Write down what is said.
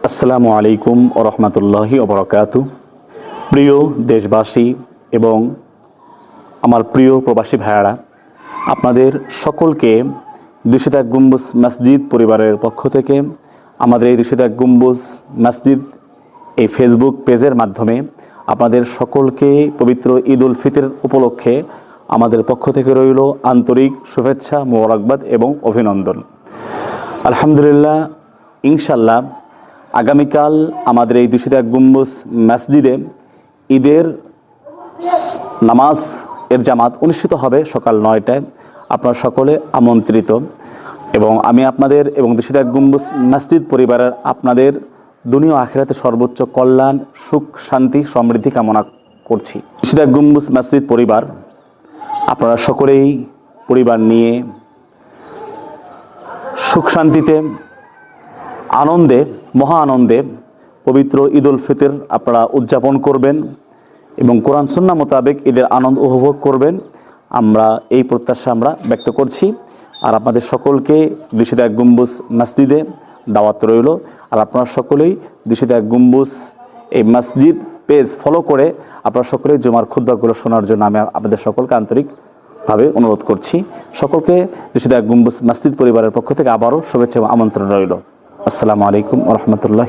আসসালামু আলাইকুম ওয়া রাহমাতুল্লাহি ওয়া বারাকাতুহু। প্রিয় দেশবাসী এবং আমার প্রিয় প্রবাসী ভাইয়ারা, আপনাদের সকলকে ২০১ গম্বুজ মসজিদ পরিবারের পক্ষ থেকে আমাদের এই ২০১ গম্বুজ মসজিদ এই ফেসবুক পেজের মাধ্যমে আপনাদের সকলকে পবিত্র ঈদ উল ফিতর উপলক্ষে আমাদের পক্ষ থেকে রইল আন্তরিক শুভেচ্ছা, মোবারকবাদ এবং অভিনন্দন। আলহামদুলিল্লাহ, ইনশাল্লাহ আগামীকাল আমাদের এই ২০১ গম্বুজ মসজিদে ঈদের নামাজ এর জামাত অনুষ্ঠিত হবে সকাল ৯টায়। আপনারা সকলে আমন্ত্রিত এবং আমি আপনাদের এবং ২০১ গম্বুজ মসজিদ পরিবারের আপনাদের দুনিয়া ও আখিরাতে সর্বোচ্চ কল্যাণ, সুখ, শান্তি, সমৃদ্ধি কামনা করছি। ২০১ গম্বুজ মসজিদ পরিবার আপনারা সকলেই পরিবার নিয়ে সুখ শান্তিতে আনন্দে, মহা আনন্দে পবিত্র ঈদ উল ফিতর আপনারা উদযাপন করবেন এবং কোরআন সুন্নাহ মোতাবেক ঈদের আনন্দ উপভোগ করবেন, আমরা এই প্রত্যাশা আমরা ব্যক্ত করছি। আর আপনাদের সকলকে ২০১ গম্বুজ মসজিদে দাওয়াত রইল। আর আপনারা সকলেই ২০১ গম্বুজ এই মসজিদ পেজ ফলো করে আপনারা সকলেই জুমার খুতবাগুলো শোনার জন্য আমি আপনাদের সকলকে আন্তরিকভাবে অনুরোধ করছি। সকলকে ২০১ গম্বুজ মসজিদ পরিবারের পক্ষ থেকে আবারও শুভেচ্ছা এবং আমন্ত্রণ রইল। আসসালামু আলাইকুম ওয়া রাহমাতুল্লাহ।